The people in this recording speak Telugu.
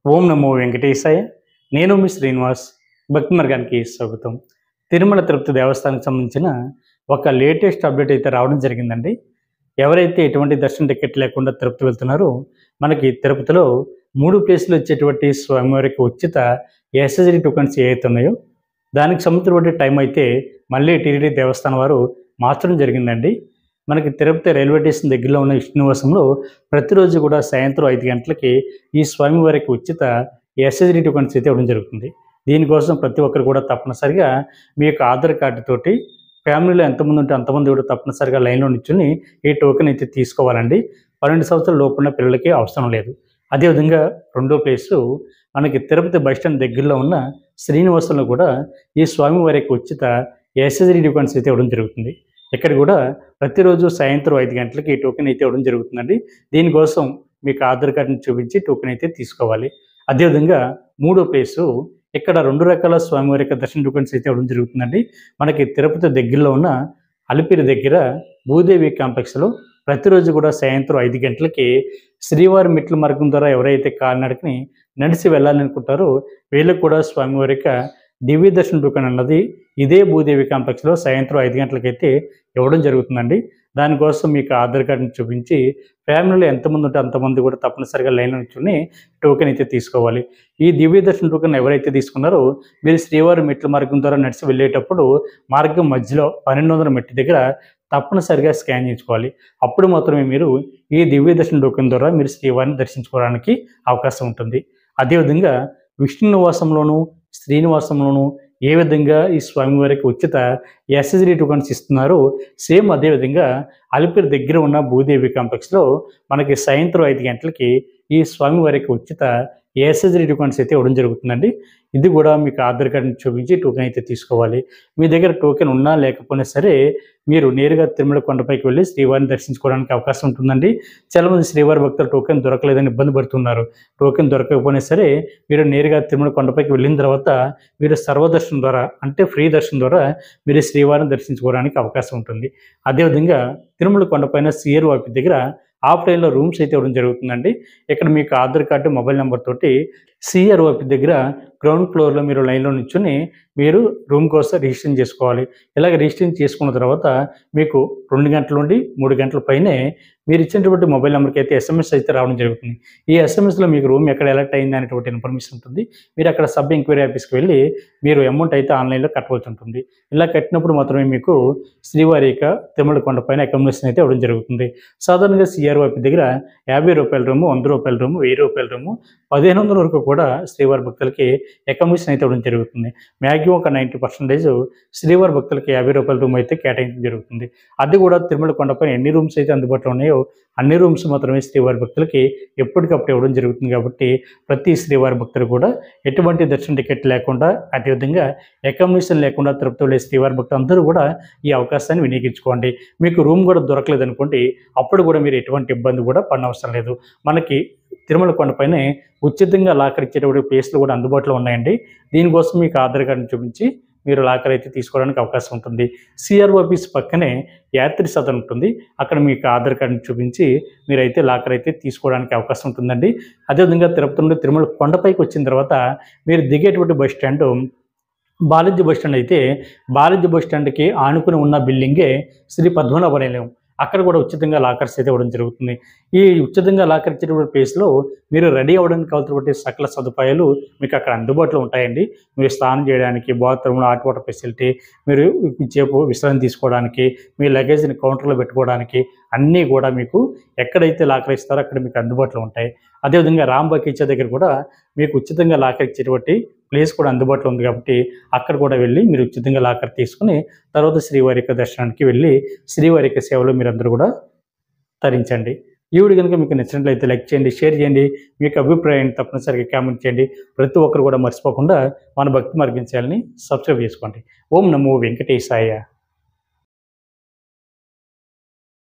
ఓం నమో వెంకటేశాయ. నేను మీ శ్రీనివాస్. భక్తి మార్గానికి స్వాగతం. తిరుమల తిరుపతి దేవస్థానానికి సంబంధించిన ఒక లేటెస్ట్ అప్డేట్ అయితే రావడం జరిగిందండి. ఎవరైతే ఎటువంటి దర్శన టికెట్ లేకుండా తిరుపతి వెళ్తున్నారో మనకి తిరుపతిలో 3 ప్లేసులు వచ్చేటువంటి స్వామివారికి ఉచిత ఎస్ఎస్డి టోకెన్స్ ఏవైతే ఉన్నాయో దానికి సంబంధించినటువంటి టైం అయితే మళ్ళీ టీటీడీ దేవస్థానం వారు మార్చడం జరిగిందండి. మనకి తిరుపతి రైల్వే స్టేషన్ దగ్గరలో ఉన్న విష్ణునివాసంలో ప్రతిరోజు కూడా సాయంత్రం 5 గంటలకి ఈ స్వామివారికి ఉచిత ఎస్ఎస్డి టోకెన్స్ అయితే ఇవ్వడం జరుగుతుంది. దీనికోసం ప్రతి ఒక్కరు కూడా తప్పనిసరిగా మీ యొక్క ఆధార్ కార్డు తోటి ఫ్యామిలీలో ఎంతమంది ఉంటే అంతమంది కూడా తప్పనిసరిగా లైన్లో నిల్చుని ఈ టోకెన్ అయితే తీసుకోవాలండి. 12 సంవత్సరాల లోపున్న పిల్లలకి అవసరం లేదు. అదేవిధంగా రెండో ప్లేసు మనకి తిరుపతి బస్టాండ్ దగ్గరలో ఉన్న శ్రీనివాసంలో కూడా ఈ స్వామివారికి ఉచిత ఎస్ఎస్డి టోకెన్స్ అయితే ఇవ్వడం జరుగుతుంది. ఇక్కడ కూడా ప్రతిరోజు సాయంత్రం 5 గంటలకి ఈ టోకెన్ అయితే ఇవ్వడం జరుగుతుందండి. దీనికోసం మీకు ఆధార్ కార్డుని చూపించి టోకెన్ అయితే తీసుకోవాలి. అదేవిధంగా మూడో ప్లేసు ఇక్కడ 2 రకాల స్వామివారి యొక్క దర్శన టోకెన్స్ అయితే ఇవ్వడం జరుగుతుందండి. మనకి తిరుపతి దగ్గరలో ఉన్న అలిపిరి దగ్గర భూదేవి కాంప్లెక్స్లో ప్రతిరోజు కూడా సాయంత్రం 5 గంటలకి శ్రీవారి మెట్ల మార్గం ద్వారా ఎవరైతే కాలినడకని నడిచి వెళ్ళాలనుకుంటారో వీళ్ళకి కూడా స్వామివారి యొక్క దివ్య దర్శన టోకెన్ అన్నది ఇదే భూదేవి కాంప్లెక్స్లో సాయంత్రం 5 గంటలకైతే ఇవ్వడం జరుగుతుందండి. దానికోసం మీకు ఆధార్ కార్డుని చూపించి ఫ్యామిలీలో ఎంతమంది ఉంటే అంతమంది కూడా తప్పనిసరిగా లైన్లో నిల్చుని టోకెన్ అయితే తీసుకోవాలి. ఈ దివ్య దర్శన టోకెన్ ఎవరైతే తీసుకున్నారో మీరు శ్రీవారి మెట్ల మార్గం ద్వారా నడిచి వెళ్ళేటప్పుడు మార్గం మధ్యలో 1200 మెట్టు దగ్గర తప్పనిసరిగా స్కాన్ చేయించుకోవాలి. అప్పుడు మాత్రమే మీరు ఈ దివ్య దర్శన టోకెన్ ద్వారా మీరు శ్రీవారిని దర్శించుకోవడానికి అవకాశం ఉంటుంది. అదేవిధంగా విష్ణు నివాసంలోనూ శ్రీనివాసంలోనూ ఏ విధంగా ఈ స్వామివారికి ఉచిత ఎస్ఎస్డి టోకెన్స్ ఇస్తున్నారో సేమ్ అదేవిధంగా అలిపిరి దగ్గర ఉన్న భూదేవి కాంప్లెక్స్లో మనకి సాయంత్రం 5 గంటలకి ఈ స్వామివారికి ఉచిత ఎస్ఎస్డి టోకెన్స్ అయితే ఇవ్వడం జరుగుతుందండి. ఇది కూడా మీకు ఆధార్ కార్డుని చూపించి టోకెన్ అయితే తీసుకోవాలి. మీ దగ్గర టోకెన్ ఉన్నా లేకపోయినా సరే మీరు నేరుగా తిరుమల కొండపైకి వెళ్ళి శ్రీవారిని దర్శించుకోవడానికి అవకాశం ఉంటుందండి. చాలామంది శ్రీవారి భక్తులు టోకెన్ దొరకలేదని ఇబ్బంది పడుతున్నారు. టోకెన్ దొరకకపోయినా సరే మీరు నేరుగా తిరుమల కొండపైకి వెళ్ళిన తర్వాత మీరు సర్వదర్శనం ద్వారా అంటే ఫ్రీ దర్శనం ద్వారా మీరు శ్రీవారిని దర్శించుకోవడానికి అవకాశం ఉంటుంది. అదేవిధంగా తిరుమల కొండపైన సిఆర్ఓ ఆఫీస్ దగ్గర ఆఫ్లైన్లో రూమ్స్ అయితే ఇవ్వడం జరుగుతుందండి. ఇక్కడ మీకు ఆధార్ కార్డు మొబైల్ నెంబర్ తోటి సిఆర్ఓ ఆఫీస్ దగ్గర గ్రౌండ్ ఫ్లోర్లో మీరు లైన్లో నిల్చుని మీరు రూమ్ కోసం రిజిస్ట్రేషన్ చేసుకోవాలి. ఇలాగ రిజిస్ట్రేషన్ చేసుకున్న తర్వాత మీకు 2 గంటల నుండి 3 గంటల పైనే మీరు ఇచ్చినటువంటి మొబైల్ నెంబర్కి అయితే ఎస్ఎంఎస్ అయితే రావడం జరుగుతుంది. ఈ ఎస్ఎంఎస్లో మీకు రూమ్ ఎక్కడ ఎలర్ట్ అయింది అనేటువంటి ఇన్ఫర్మేషన్ ఉంటుంది. మీరు అక్కడ సబ్ ఎంక్వైరీ ఆఫీస్కి వెళ్ళి మీరు అమౌంట్ అయితే ఆన్లైన్లో కట్టవలసి ఉంటుంది. ఇలా కట్టినప్పుడు మాత్రమే మీకు శ్రీవారి యొక్క తిరుమల కొండపైన అకామిడేషన్ అయితే ఇవ్వడం జరుగుతుంది. సాధారణంగా సిఆర్ఓ ఆఫీస్ దగ్గర ₹50 రూము, ₹100 రూము, ₹1000 రూము, 1500 వరకు కూడా శ్రీవారి భక్తులకి అకామిడేషన్ అయితే ఇవ్వడం జరుగుతుంది. మ్యాక్సిమం ఒక 90% శ్రీవారి భక్తులకి ₹50 రూమ్ అయితే కేటాయించడం జరుగుతుంది. అది కూడా తిరుమల కొండపైన ఎన్ని రూమ్స్ అయితే అందుబాటులో ఉన్నాయో అన్ని రూమ్స్ మాత్రమే శ్రీవారి భక్తులకి ఎప్పటికప్పుడు ఇవ్వడం జరుగుతుంది. కాబట్టి ప్రతి శ్రీవారి భక్తులు కూడా ఎటువంటి దర్శన టికెట్ లేకుండా అదేవిధంగా అకామిడేషన్ లేకుండా తిరుపతి వెళ్ళే శ్రీవారి భక్తులు అందరూ కూడా ఈ అవకాశాన్ని వినియోగించుకోండి. మీకు రూమ్ కూడా దొరకలేదు అనుకోండి, అప్పుడు కూడా మీరు ఎటువంటి ఇబ్బంది కూడా పడనవసరం లేదు. మనకి తిరుమల కొండపైనే ఉచితంగా లాకర్ ఇచ్చేటువంటి ప్లేస్లు కూడా అందుబాటులో ఉన్నాయండి. దీనికోసం మీకు ఆధార్ కార్డుని చూపించి మీరు లాకర్ అయితే తీసుకోవడానికి అవకాశం ఉంటుంది. సిఆర్ఓ ఆఫీస్ పక్కనే యాత్రి సదన్ ఉంటుంది. అక్కడ మీకు ఆధార్ కార్డుని చూపించి మీరైతే లాకర్ అయితే తీసుకోవడానికి అవకాశం ఉంటుందండి. అదేవిధంగా తిరుపతి నుండి తిరుమల కొండపైకి వచ్చిన తర్వాత మీరు దిగేటువంటి bus stand Balaji bus stand అయితే బాలాజీ బస్ స్టాండ్కి ఆనుకుని ఉన్న బిల్డింగే శ్రీ పద్మనాభ నిలయం. అక్కడ కూడా ఉచితంగా లాకర్స్ అయితే ఇవ్వడం జరుగుతుంది. ఈ ఉచితంగా లాకర్ ఇచ్చేటువంటి ప్లేస్లో మీరు రెడీ అవ్వడానికి కావాల్సినటువంటి సకల సదుపాయాలు మీకు అక్కడ అందుబాటులో ఉంటాయండి. మీరు స్నానం చేయడానికి, బాత్రూమ్లో హాట్ వాటర్ ఫెసిలిటీ, మీరు సేపు విశ్రాంతి తీసుకోవడానికి, మీ లగేజ్ని కౌంటర్లో పెట్టుకోవడానికి అన్నీ కూడా మీకు ఎక్కడైతే లాకర్ ఇస్తారో అక్కడ మీకు అందుబాటులో ఉంటాయి. అదేవిధంగా రామ్ బగీచా దగ్గర కూడా మీకు ఉచితంగా లాకర్ ఇచ్చేటువంటి ప్లేస్ కూడా అందుబాటులో ఉంది. కాబట్టి అక్కడ కూడా వెళ్ళి మీరు ఉచితంగా లాకర్ తీసుకుని తర్వాత శ్రీవారి యొక్క దర్శనానికి వెళ్ళి శ్రీవారి యొక్క సేవలో మీరందరూ కూడా తరించండి. ఈ వీడియో కనుక మీకు నచ్చినట్లయితే లైక్ చేయండి, షేర్ చేయండి, మీ యొక్క అభిప్రాయాన్ని తప్పనిసరిగా కామెంట్ చేయండి. ప్రతి ఒక్కరు కూడా మర్చిపోకుండా మన భక్తి మార్గం ఛానల్ని సబ్స్క్రైబ్ చేసుకోండి. ఓం నమో వెంకటేశాయ.